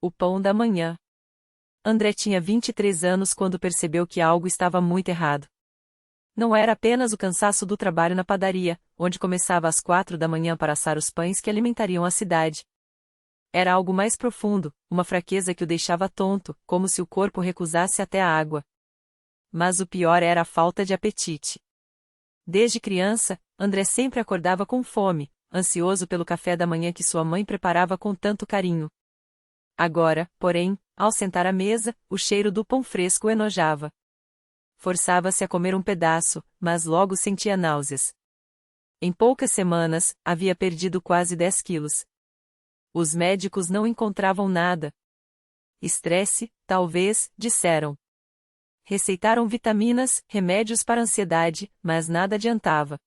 O pão da manhã. André tinha 23 anos quando percebeu que algo estava muito errado. Não era apenas o cansaço do trabalho na padaria, onde começava às 4 da manhã para assar os pães que alimentariam a cidade. Era algo mais profundo, uma fraqueza que o deixava tonto, como se o corpo recusasse até a água. Mas o pior era a falta de apetite. Desde criança, André sempre acordava com fome, ansioso pelo café da manhã que sua mãe preparava com tanto carinho. Agora, porém, ao sentar à mesa, o cheiro do pão fresco o enojava. Forçava-se a comer um pedaço, mas logo sentia náuseas. Em poucas semanas, havia perdido quase 10 quilos. Os médicos não encontravam nada. Estresse, talvez, disseram. Receitaram vitaminas, remédios para ansiedade, mas nada adiantava.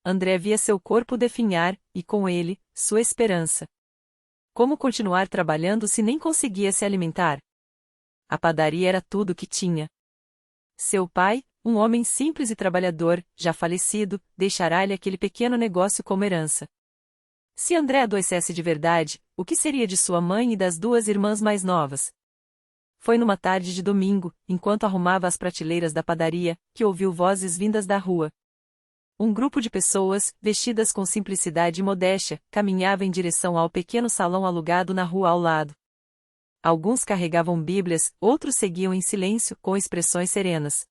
André via seu corpo definhar, e com ele, sua esperança. Como continuar trabalhando se nem conseguia se alimentar? A padaria era tudo o que tinha. Seu pai, um homem simples e trabalhador, já falecido, deixará-lhe aquele pequeno negócio como herança. Se André adoecesse de verdade, o que seria de sua mãe e das duas irmãs mais novas? Foi numa tarde de domingo, enquanto arrumava as prateleiras da padaria, que ouviu vozes vindas da rua. Um grupo de pessoas, vestidas com simplicidade e modéstia, caminhava em direção ao pequeno salão alugado na rua ao lado. Alguns carregavam Bíblias, outros seguiam em silêncio, com expressões serenas.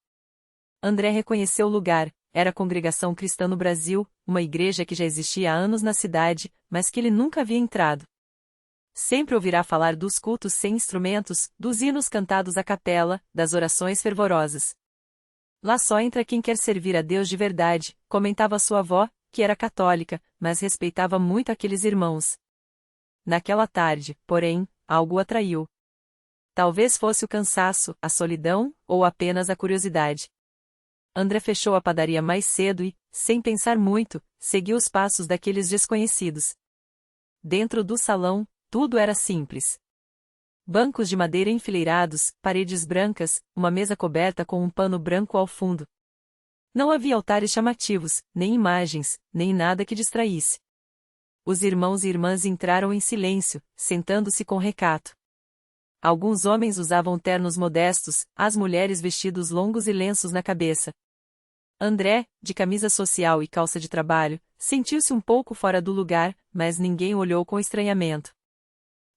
André reconheceu o lugar, era a Congregação Cristã no Brasil, uma igreja que já existia há anos na cidade, mas que ele nunca havia entrado. Sempre ouvirá falar dos cultos sem instrumentos, dos hinos cantados à capela, das orações fervorosas. Lá só entra quem quer servir a Deus de verdade, comentava sua avó, que era católica, mas respeitava muito aqueles irmãos. Naquela tarde, porém, algo o atraiu. Talvez fosse o cansaço, a solidão, ou apenas a curiosidade. André fechou a padaria mais cedo e, sem pensar muito, seguiu os passos daqueles desconhecidos. Dentro do salão, tudo era simples. Bancos de madeira enfileirados, paredes brancas, uma mesa coberta com um pano branco ao fundo. Não havia altares chamativos, nem imagens, nem nada que distraísse. Os irmãos e irmãs entraram em silêncio, sentando-se com recato. Alguns homens usavam ternos modestos, as mulheres vestidos longos e lenços na cabeça. André, de camisa social e calça de trabalho, sentiu-se um pouco fora do lugar, mas ninguém o olhou com estranhamento.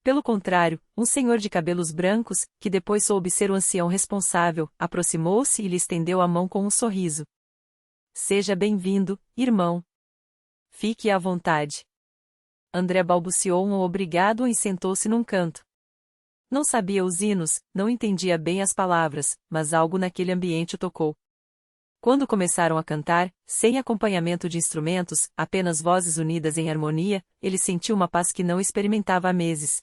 Pelo contrário, um senhor de cabelos brancos, que depois soube ser o ancião responsável, aproximou-se e lhe estendeu a mão com um sorriso. Seja bem-vindo, irmão. Fique à vontade. André balbuciou um obrigado e sentou-se num canto. Não sabia os hinos, não entendia bem as palavras, mas algo naquele ambiente o tocou. Quando começaram a cantar, sem acompanhamento de instrumentos, apenas vozes unidas em harmonia, ele sentiu uma paz que não experimentava há meses.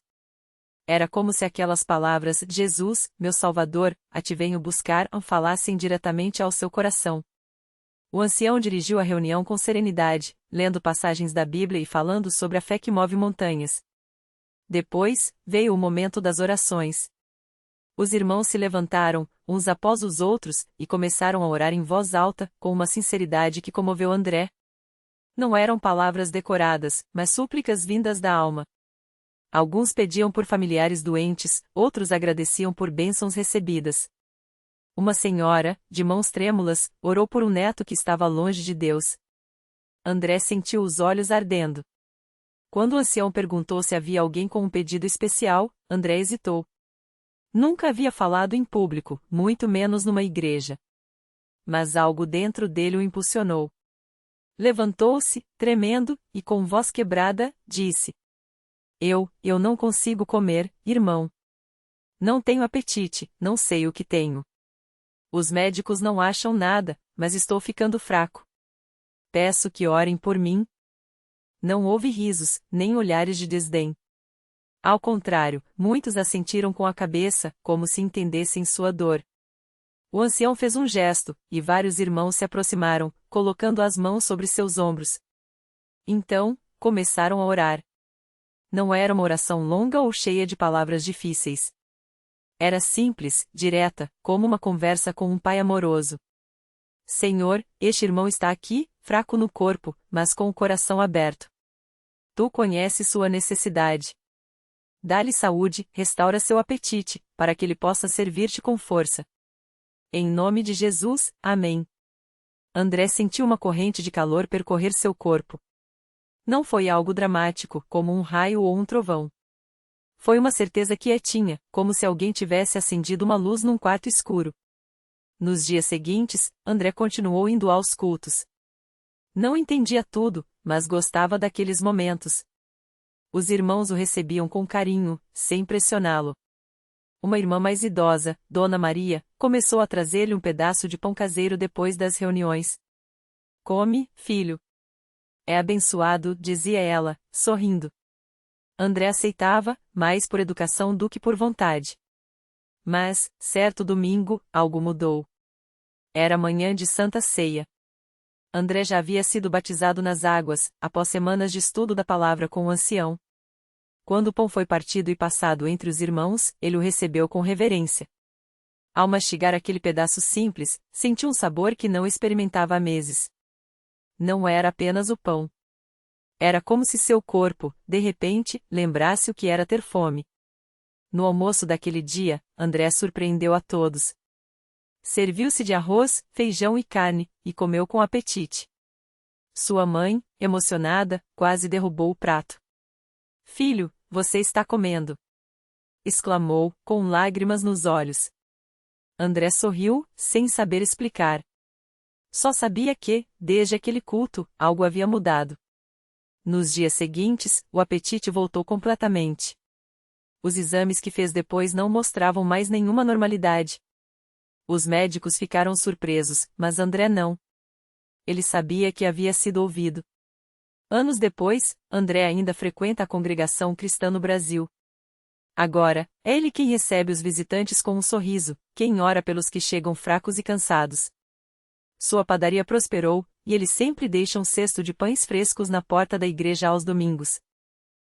Era como se aquelas palavras, Jesus, meu Salvador, a te venho buscar, falassem diretamente ao seu coração. O ancião dirigiu a reunião com serenidade, lendo passagens da Bíblia e falando sobre a fé que move montanhas. Depois, veio o momento das orações. Os irmãos se levantaram, uns após os outros, e começaram a orar em voz alta, com uma sinceridade que comoveu André. Não eram palavras decoradas, mas súplicas vindas da alma. Alguns pediam por familiares doentes, outros agradeciam por bênçãos recebidas. Uma senhora, de mãos trêmulas, orou por um neto que estava longe de Deus. André sentiu os olhos ardendo. Quando o ancião perguntou se havia alguém com um pedido especial, André hesitou. Nunca havia falado em público, muito menos numa igreja. Mas algo dentro dele o impulsionou. Levantou-se, tremendo, e com voz quebrada, disse: Eu não consigo comer, irmão. Não tenho apetite, não sei o que tenho. Os médicos não acham nada, mas estou ficando fraco. Peço que orem por mim. Não houve risos, nem olhares de desdém. Ao contrário, muitos assentiram com a cabeça, como se entendessem sua dor. O ancião fez um gesto, e vários irmãos se aproximaram, colocando as mãos sobre seus ombros. Então, começaram a orar. Não era uma oração longa ou cheia de palavras difíceis. Era simples, direta, como uma conversa com um pai amoroso. Senhor, este irmão está aqui, fraco no corpo, mas com o coração aberto. Tu conheces sua necessidade. Dá-lhe saúde, restaura seu apetite, para que ele possa servir-te com força. Em nome de Jesus, amém. André sentiu uma corrente de calor percorrer seu corpo. Não foi algo dramático, como um raio ou um trovão. Foi uma certeza quietinha, como se alguém tivesse acendido uma luz num quarto escuro. Nos dias seguintes, André continuou indo aos cultos. Não entendia tudo, mas gostava daqueles momentos. Os irmãos o recebiam com carinho, sem pressioná-lo. Uma irmã mais idosa, Dona Maria, começou a trazer-lhe um pedaço de pão caseiro depois das reuniões. Come, filho. É abençoado, dizia ela, sorrindo. André aceitava, mais por educação do que por vontade. Mas, certo domingo, algo mudou. Era manhã de Santa Ceia. André já havia sido batizado nas águas, após semanas de estudo da palavra com o ancião. Quando o pão foi partido e passado entre os irmãos, ele o recebeu com reverência. Ao mastigar aquele pedaço simples, sentiu um sabor que não experimentava há meses. Não era apenas o pão. Era como se seu corpo, de repente, lembrasse o que era ter fome. No almoço daquele dia, André surpreendeu a todos. Serviu-se de arroz, feijão e carne, e comeu com apetite. Sua mãe, emocionada, quase derrubou o prato. Filho, você está comendo! Exclamou, com lágrimas nos olhos. André sorriu, sem saber explicar. Só sabia que, desde aquele culto, algo havia mudado. Nos dias seguintes, o apetite voltou completamente. Os exames que fez depois não mostravam mais nenhuma normalidade. Os médicos ficaram surpresos, mas André não. Ele sabia que havia sido ouvido. Anos depois, André ainda frequenta a congregação cristã no Brasil. Agora, é ele quem recebe os visitantes com um sorriso, quem ora pelos que chegam fracos e cansados. Sua padaria prosperou, e ele sempre deixa um cesto de pães frescos na porta da igreja aos domingos.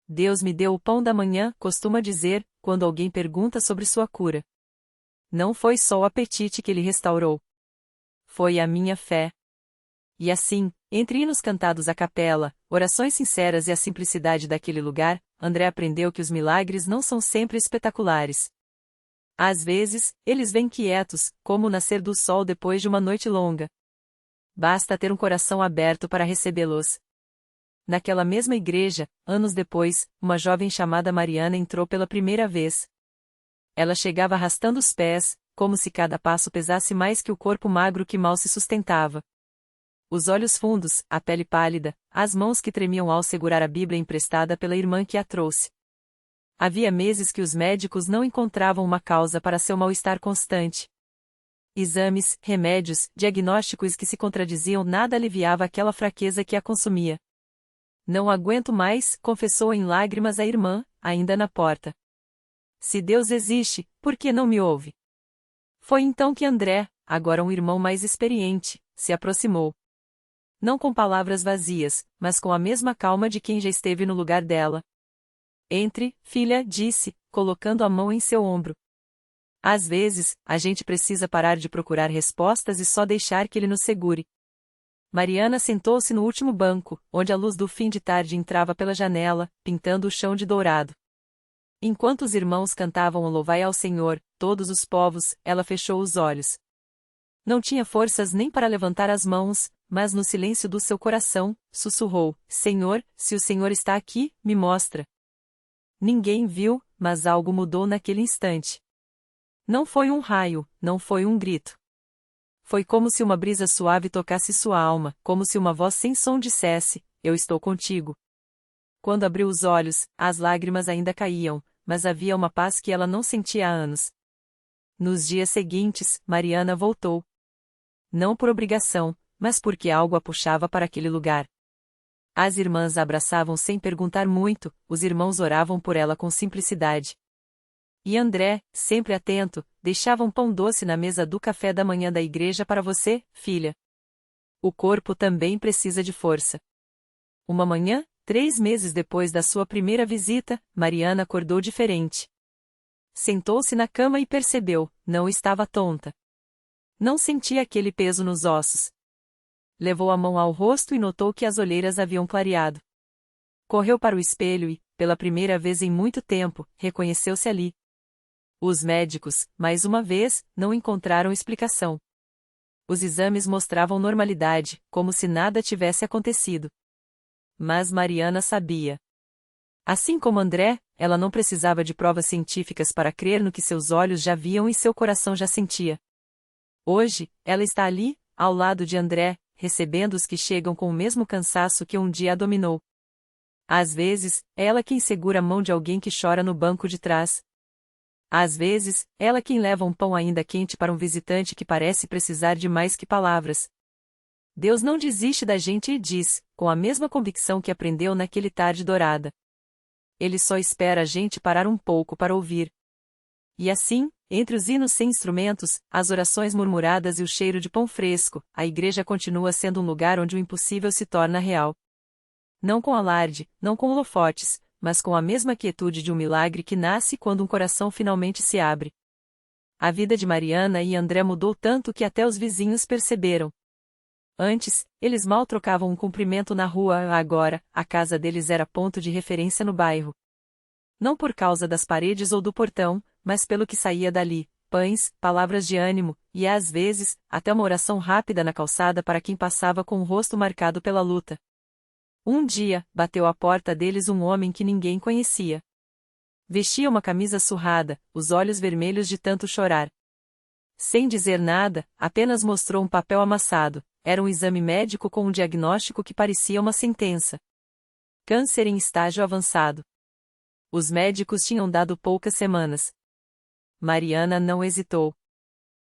Deus me deu o pão da manhã, costuma dizer, quando alguém pergunta sobre sua cura. Não foi só o apetite que ele restaurou. Foi a minha fé. E assim, entre hinos cantados à capela, orações sinceras e a simplicidade daquele lugar, André aprendeu que os milagres não são sempre espetaculares. Às vezes, eles vêm quietos, como o nascer do sol depois de uma noite longa. Basta ter um coração aberto para recebê-los. Naquela mesma igreja, anos depois, uma jovem chamada Mariana entrou pela primeira vez. Ela chegava arrastando os pés, como se cada passo pesasse mais que o corpo magro que mal se sustentava. Os olhos fundos, a pele pálida, as mãos que tremiam ao segurar a Bíblia emprestada pela irmã que a trouxe. Havia meses que os médicos não encontravam uma causa para seu mal-estar constante. Exames, remédios, diagnósticos que se contradiziam nada aliviava aquela fraqueza que a consumia. Não aguento mais, confessou em lágrimas a irmã, ainda na porta. Se Deus existe, por que não me ouve? Foi então que André, agora um irmão mais experiente, se aproximou. Não com palavras vazias, mas com a mesma calma de quem já esteve no lugar dela. Entre, filha, disse, colocando a mão em seu ombro. Às vezes, a gente precisa parar de procurar respostas e só deixar que ele nos segure. Mariana sentou-se no último banco, onde a luz do fim de tarde entrava pela janela, pintando o chão de dourado. Enquanto os irmãos cantavam o Louvai ao Senhor, todos os povos, ela fechou os olhos. Não tinha forças nem para levantar as mãos, mas no silêncio do seu coração, sussurrou: Senhor, se o Senhor está aqui, me mostra. Ninguém viu, mas algo mudou naquele instante. Não foi um raio, não foi um grito. Foi como se uma brisa suave tocasse sua alma, como se uma voz sem som dissesse: Eu estou contigo. Quando abriu os olhos, as lágrimas ainda caíam, mas havia uma paz que ela não sentia há anos. Nos dias seguintes, Mariana voltou. Não por obrigação, mas porque algo a puxava para aquele lugar. As irmãs a abraçavam sem perguntar muito, os irmãos oravam por ela com simplicidade. E André, sempre atento, deixava um pão doce na mesa do café da manhã da igreja para você, filha. O corpo também precisa de força. Uma manhã, 3 meses depois da sua primeira visita, Mariana acordou diferente. Sentou-se na cama e percebeu, não estava tonta. Não sentia aquele peso nos ossos. Levou a mão ao rosto e notou que as olheiras haviam clareado. Correu para o espelho e, pela primeira vez em muito tempo, reconheceu-se ali. Os médicos, mais uma vez, não encontraram explicação. Os exames mostravam normalidade, como se nada tivesse acontecido. Mas Mariana sabia. Assim como André, ela não precisava de provas científicas para crer no que seus olhos já viam e seu coração já sentia. Hoje, ela está ali, ao lado de André, recebendo os que chegam com o mesmo cansaço que um dia a dominou. Às vezes, é ela quem segura a mão de alguém que chora no banco de trás. Às vezes, ela quem leva um pão ainda quente para um visitante que parece precisar de mais que palavras. Deus não desiste da gente e diz, com a mesma convicção que aprendeu naquele tarde dourada. Ele só espera a gente parar um pouco para ouvir. E assim, entre os hinos sem instrumentos, as orações murmuradas e o cheiro de pão fresco, a igreja continua sendo um lugar onde o impossível se torna real. Não com alarde, não com holofotes, mas com a mesma quietude de um milagre que nasce quando um coração finalmente se abre. A vida de Mariana e André mudou tanto que até os vizinhos perceberam. Antes, eles mal trocavam um cumprimento na rua, agora, a casa deles era ponto de referência no bairro. Não por causa das paredes ou do portão, mas pelo que saía dali, pães, palavras de ânimo, e às vezes, até uma oração rápida na calçada para quem passava com o rosto marcado pela luta. Um dia, bateu à porta deles um homem que ninguém conhecia. Vestia uma camisa surrada, os olhos vermelhos de tanto chorar. Sem dizer nada, apenas mostrou um papel amassado. Era um exame médico com um diagnóstico que parecia uma sentença. Câncer em estágio avançado. Os médicos tinham dado poucas semanas. Mariana não hesitou.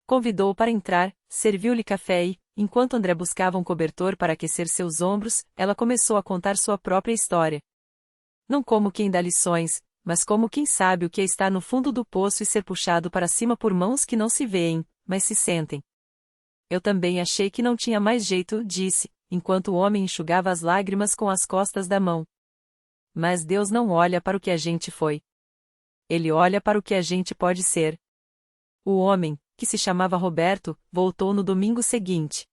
Convidou-o para entrar, serviu-lhe café e, enquanto André buscava um cobertor para aquecer seus ombros, ela começou a contar sua própria história. Não como quem dá lições, mas como quem sabe o que é estar no fundo do poço e ser puxado para cima por mãos que não se veem, mas se sentem. Eu também achei que não tinha mais jeito, disse, enquanto o homem enxugava as lágrimas com as costas da mão. Mas Deus não olha para o que a gente foi. Ele olha para o que a gente pode ser. O homem, que se chamava Roberto, voltou no domingo seguinte.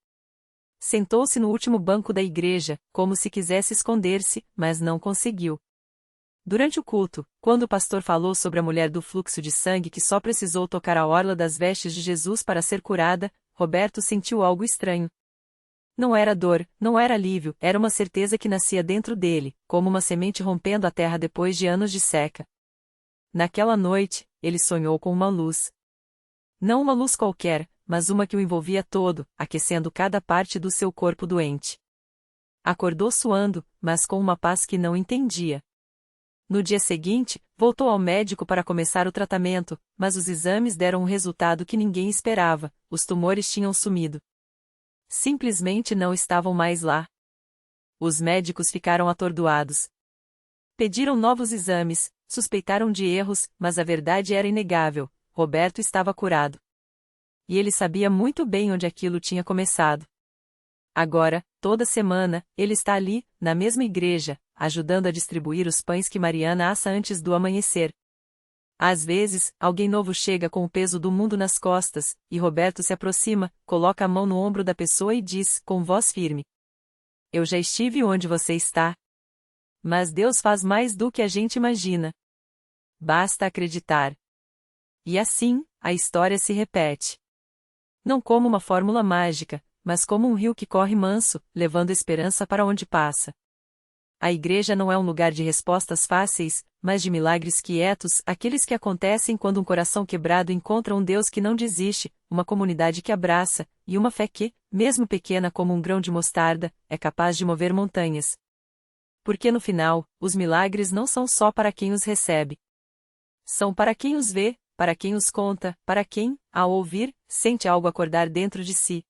Sentou-se no último banco da igreja, como se quisesse esconder-se, mas não conseguiu. Durante o culto, quando o pastor falou sobre a mulher do fluxo de sangue que só precisou tocar a orla das vestes de Jesus para ser curada, Roberto sentiu algo estranho. Não era dor, não era alívio, era uma certeza que nascia dentro dele, como uma semente rompendo a terra depois de anos de seca. Naquela noite, ele sonhou com uma luz. Não uma luz qualquer, mas uma que o envolvia todo, aquecendo cada parte do seu corpo doente. Acordou suando, mas com uma paz que não entendia. No dia seguinte, voltou ao médico para começar o tratamento, mas os exames deram um resultado que ninguém esperava: os tumores tinham sumido. Simplesmente não estavam mais lá. Os médicos ficaram atordoados. Pediram novos exames, suspeitaram de erros, mas a verdade era inegável: Roberto estava curado. E ele sabia muito bem onde aquilo tinha começado. Agora, toda semana, ele está ali, na mesma igreja, ajudando a distribuir os pães que Mariana assa antes do amanhecer. Às vezes, alguém novo chega com o peso do mundo nas costas, e Roberto se aproxima, coloca a mão no ombro da pessoa e diz, com voz firme: Eu já estive onde você está. Mas Deus faz mais do que a gente imagina. Basta acreditar. E assim, a história se repete. Não como uma fórmula mágica, mas como um rio que corre manso, levando esperança para onde passa. A igreja não é um lugar de respostas fáceis, mas de milagres quietos, aqueles que acontecem quando um coração quebrado encontra um Deus que não desiste, uma comunidade que abraça, e uma fé que, mesmo pequena como um grão de mostarda, é capaz de mover montanhas. Porque no final, os milagres não são só para quem os recebe. São para quem os vê, para quem os conta, para quem, ao ouvir, sente algo acordar dentro de si.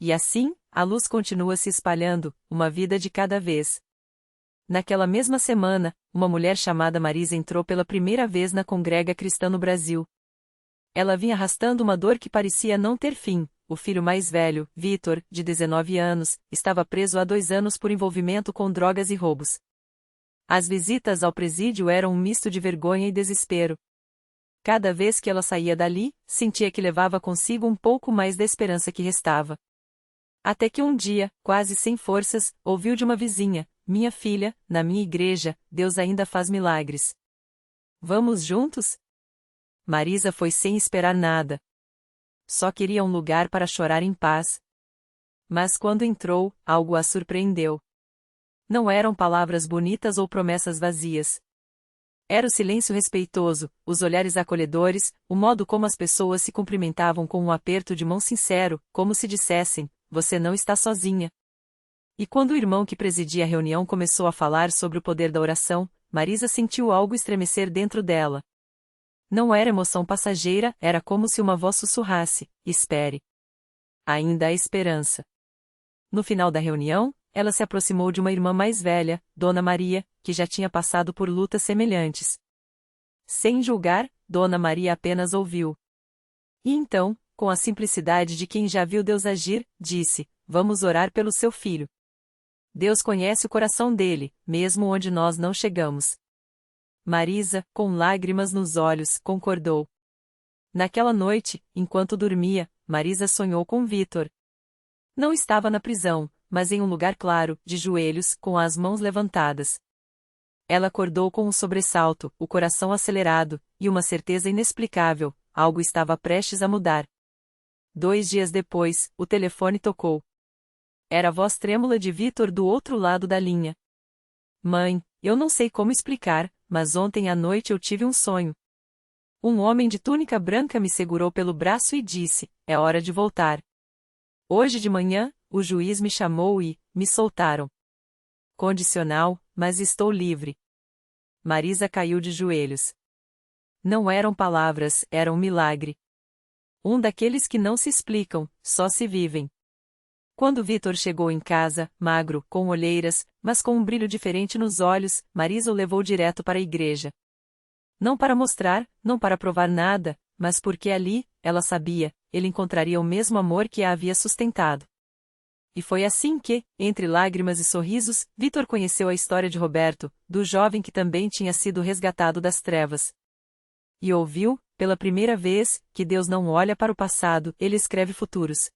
E assim, a luz continua se espalhando, uma vida de cada vez. Naquela mesma semana, uma mulher chamada Marisa entrou pela primeira vez na Congrega Cristã no Brasil. Ela vinha arrastando uma dor que parecia não ter fim. O filho mais velho, Vitor, de 19 anos, estava preso há 2 anos por envolvimento com drogas e roubos. As visitas ao presídio eram um misto de vergonha e desespero. Cada vez que ela saía dali, sentia que levava consigo um pouco mais da esperança que restava. Até que um dia, quase sem forças, ouviu de uma vizinha: minha filha, na minha igreja, Deus ainda faz milagres. Vamos juntos? Marisa foi sem esperar nada. Só queria um lugar para chorar em paz. Mas quando entrou, algo a surpreendeu. Não eram palavras bonitas ou promessas vazias. Era o silêncio respeitoso, os olhares acolhedores, o modo como as pessoas se cumprimentavam com um aperto de mão sincero, como se dissessem: você não está sozinha. E quando o irmão que presidia a reunião começou a falar sobre o poder da oração, Marisa sentiu algo estremecer dentro dela. Não era emoção passageira, era como se uma voz sussurrasse: espere. Ainda há esperança. No final da reunião, ela se aproximou de uma irmã mais velha, Dona Maria, que já tinha passado por lutas semelhantes. Sem julgar, Dona Maria apenas ouviu. E então, com a simplicidade de quem já viu Deus agir, disse: vamos orar pelo seu filho. Deus conhece o coração dele, mesmo onde nós não chegamos. Marisa, com lágrimas nos olhos, concordou. Naquela noite, enquanto dormia, Marisa sonhou com Vítor. Não estava na prisão, mas em um lugar claro, de joelhos, com as mãos levantadas. Ela acordou com um sobressalto, o coração acelerado, e uma certeza inexplicável: algo estava prestes a mudar. 2 dias depois, o telefone tocou. Era a voz trêmula de Vítor do outro lado da linha. Mãe, eu não sei como explicar, mas ontem à noite eu tive um sonho. Um homem de túnica branca me segurou pelo braço e disse: é hora de voltar. Hoje de manhã, o juiz me chamou e me soltaram. Condicional, mas estou livre. Marisa caiu de joelhos. Não eram palavras, era um milagre. Um daqueles que não se explicam, só se vivem. Quando Vítor chegou em casa, magro, com olheiras, mas com um brilho diferente nos olhos, Marisa o levou direto para a igreja. Não para mostrar, não para provar nada, mas porque ali, ela sabia, ele encontraria o mesmo amor que a havia sustentado. E foi assim que, entre lágrimas e sorrisos, Vítor conheceu a história de Roberto, do jovem que também tinha sido resgatado das trevas. E ouviu, pela primeira vez, que Deus não olha para o passado, ele escreve futuros.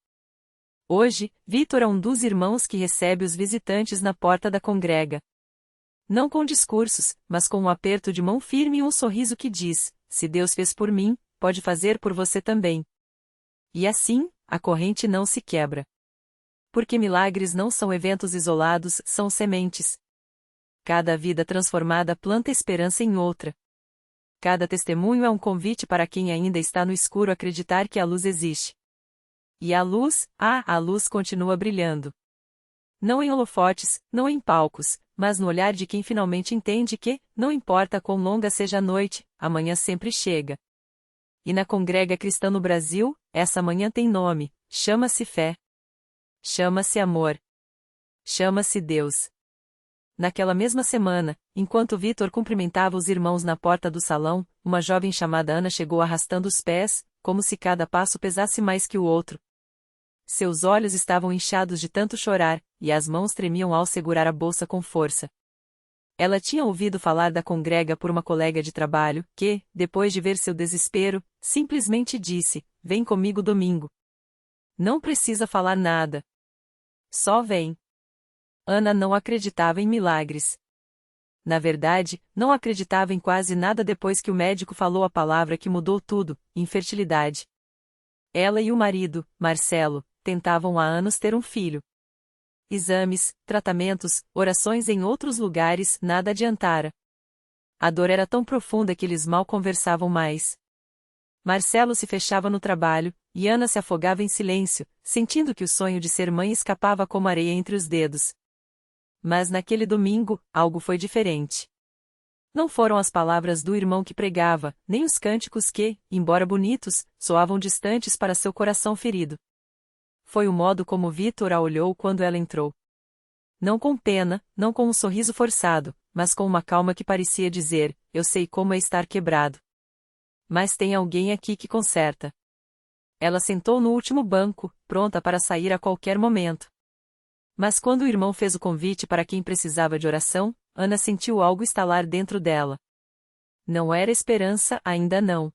Hoje, Vítor é um dos irmãos que recebe os visitantes na porta da congrega. Não com discursos, mas com um aperto de mão firme e um sorriso que diz: se Deus fez por mim, pode fazer por você também. E assim, a corrente não se quebra. Porque milagres não são eventos isolados, são sementes. Cada vida transformada planta esperança em outra. Cada testemunho é um convite para quem ainda está no escuro acreditar que a luz existe. E a luz continua brilhando. Não em holofotes, não em palcos, mas no olhar de quem finalmente entende que, não importa quão longa seja a noite, a manhã sempre chega. E na Congrega Cristã no Brasil, essa manhã tem nome: chama-se fé. Chama-se amor. Chama-se Deus. Naquela mesma semana, enquanto Vítor cumprimentava os irmãos na porta do salão, uma jovem chamada Ana chegou arrastando os pés, como se cada passo pesasse mais que o outro. Seus olhos estavam inchados de tanto chorar, e as mãos tremiam ao segurar a bolsa com força. Ela tinha ouvido falar da congrega por uma colega de trabalho, que, depois de ver seu desespero, simplesmente disse: vem comigo domingo. Não precisa falar nada. Só vem. Ana não acreditava em milagres. Na verdade, não acreditava em quase nada depois que o médico falou a palavra que mudou tudo: infertilidade. Ela e o marido, Marcelo, tentavam há anos ter um filho. Exames, tratamentos, orações em outros lugares, nada adiantara. A dor era tão profunda que eles mal conversavam mais. Marcelo se fechava no trabalho, e Ana se afogava em silêncio, sentindo que o sonho de ser mãe escapava como areia entre os dedos. Mas naquele domingo, algo foi diferente. Não foram as palavras do irmão que pregava, nem os cânticos que, embora bonitos, soavam distantes para seu coração ferido. Foi o modo como Vítor a olhou quando ela entrou. Não com pena, não com um sorriso forçado, mas com uma calma que parecia dizer: eu sei como é estar quebrado. Mas tem alguém aqui que conserta. Ela sentou no último banco, pronta para sair a qualquer momento. Mas quando o irmão fez o convite para quem precisava de oração, Ana sentiu algo estalar dentro dela. Não era esperança, ainda não.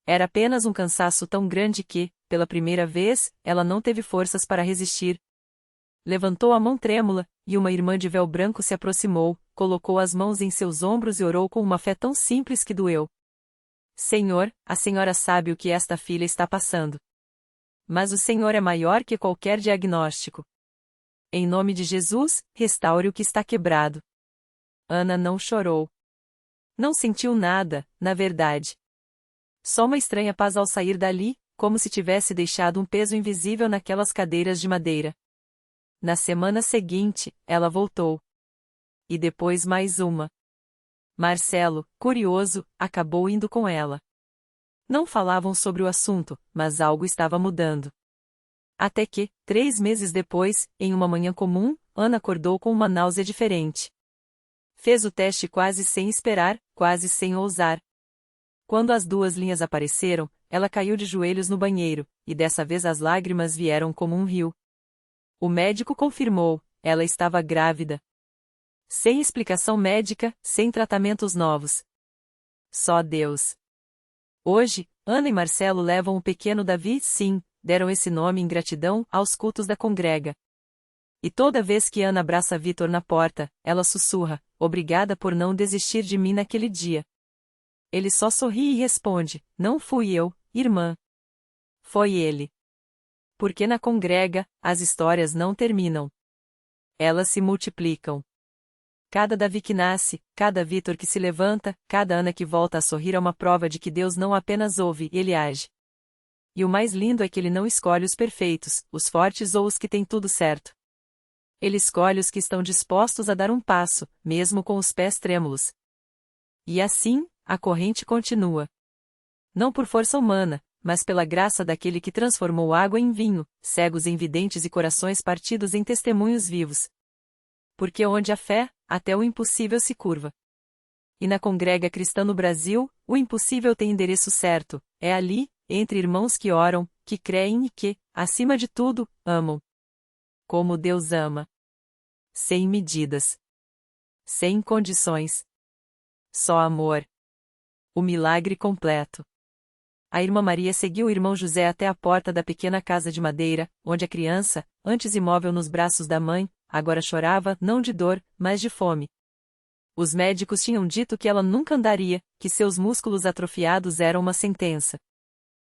Era apenas um cansaço tão grande que, pela primeira vez, ela não teve forças para resistir. Levantou a mão trêmula, e uma irmã de véu branco se aproximou, colocou as mãos em seus ombros e orou com uma fé tão simples que doeu. Senhor, a senhora sabe o que esta filha está passando. Mas o Senhor é maior que qualquer diagnóstico. Em nome de Jesus, restaure o que está quebrado. Ana não chorou. Não sentiu nada, na verdade. Só uma estranha paz ao sair dali, como se tivesse deixado um peso invisível naquelas cadeiras de madeira. Na semana seguinte, ela voltou. E depois mais uma. Marcelo, curioso, acabou indo com ela. Não falavam sobre o assunto, mas algo estava mudando. Até que, 3 meses depois, em uma manhã comum, Ana acordou com uma náusea diferente. Fez o teste quase sem esperar, quase sem ousar. Quando as 2 linhas apareceram, ela caiu de joelhos no banheiro, e dessa vez as lágrimas vieram como um rio. O médico confirmou, ela estava grávida. Sem explicação médica, sem tratamentos novos. Só Deus. Hoje, Ana e Marcelo levam o pequeno Davi, sim, deram esse nome em gratidão aos cultos da congrega. E toda vez que Ana abraça Vitor na porta, ela sussurra, obrigada por não desistir de mim naquele dia. Ele só sorri e responde, não fui eu, irmã. Foi ele. Porque na congrega, as histórias não terminam. Elas se multiplicam. Cada Davi que nasce, cada Vitor que se levanta, cada Ana que volta a sorrir é uma prova de que Deus não apenas ouve, ele age. E o mais lindo é que ele não escolhe os perfeitos, os fortes ou os que têm tudo certo. Ele escolhe os que estão dispostos a dar um passo, mesmo com os pés trêmulos. E assim, a corrente continua. Não por força humana, mas pela graça daquele que transformou água em vinho, cegos em videntes e corações partidos em testemunhos vivos. Porque onde há fé, até o impossível se curva. E na congrega cristã no Brasil, o impossível tem endereço certo, é ali, entre irmãos que oram, que creem e que, acima de tudo, amam. Como Deus ama. Sem medidas. Sem condições. Só amor. O milagre completo. A irmã Maria seguiu o irmão José até a porta da pequena casa de madeira, onde a criança, antes imóvel nos braços da mãe, agora chorava, não de dor, mas de fome. Os médicos tinham dito que ela nunca andaria, que seus músculos atrofiados eram uma sentença.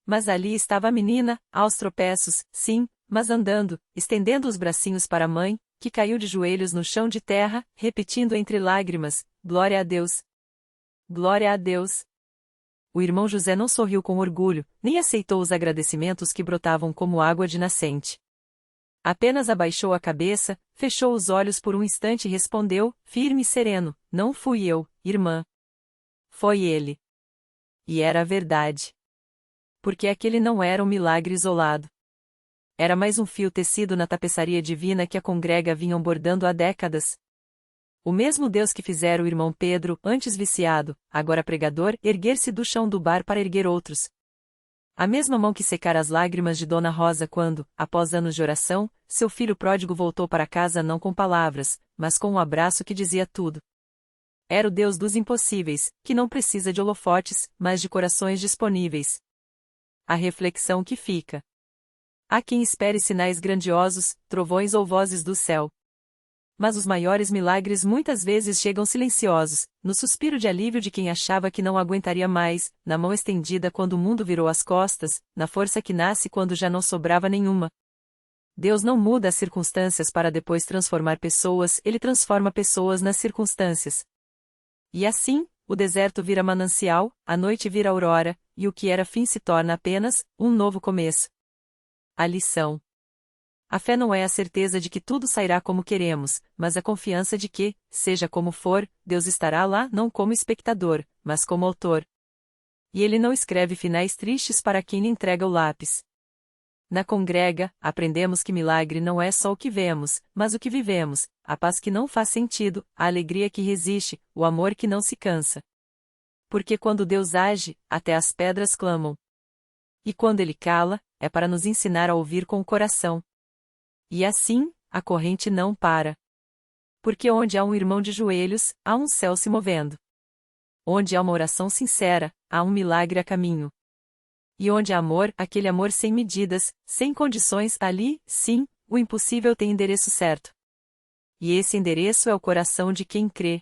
Mas ali estava a menina, aos tropeços, sim, mas andando, estendendo os bracinhos para a mãe, que caiu de joelhos no chão de terra, repetindo entre lágrimas, glória a Deus. Glória a Deus. O irmão José não sorriu com orgulho, nem aceitou os agradecimentos que brotavam como água de nascente. Apenas abaixou a cabeça, fechou os olhos por um instante e respondeu, firme e sereno, não fui eu, irmã. Foi ele. E era a verdade. Porque aquele não era um milagre isolado. Era mais um fio tecido na tapeçaria divina que a congrega vinham bordando há décadas. O mesmo Deus que fizera o irmão Pedro, antes viciado, agora pregador, erguer-se do chão do bar para erguer outros. A mesma mão que secara as lágrimas de Dona Rosa quando, após anos de oração, seu filho pródigo voltou para casa não com palavras, mas com um abraço que dizia tudo. Era o Deus dos impossíveis, que não precisa de holofotes, mas de corações disponíveis. A reflexão que fica. Há quem espere sinais grandiosos, trovões ou vozes do céu. Mas os maiores milagres muitas vezes chegam silenciosos, no suspiro de alívio de quem achava que não aguentaria mais, na mão estendida quando o mundo virou as costas, na força que nasce quando já não sobrava nenhuma. Deus não muda as circunstâncias para depois transformar pessoas, ele transforma pessoas nas circunstâncias. E assim, o deserto vira manancial, a noite vira aurora, e o que era fim se torna apenas um novo começo. A lição. A fé não é a certeza de que tudo sairá como queremos, mas a confiança de que, seja como for, Deus estará lá não como espectador, mas como autor. E ele não escreve finais tristes para quem lhe entrega o lápis. Na congrega, aprendemos que milagre não é só o que vemos, mas o que vivemos, a paz que não faz sentido, a alegria que resiste, o amor que não se cansa. Porque quando Deus age, até as pedras clamam. E quando ele cala, é para nos ensinar a ouvir com o coração. E assim, a corrente não para. Porque onde há um irmão de joelhos, há um céu se movendo. Onde há uma oração sincera, há um milagre a caminho. E onde há amor, aquele amor sem medidas, sem condições, ali, sim, O impossível tem endereço certo. E esse endereço é o coração de quem crê.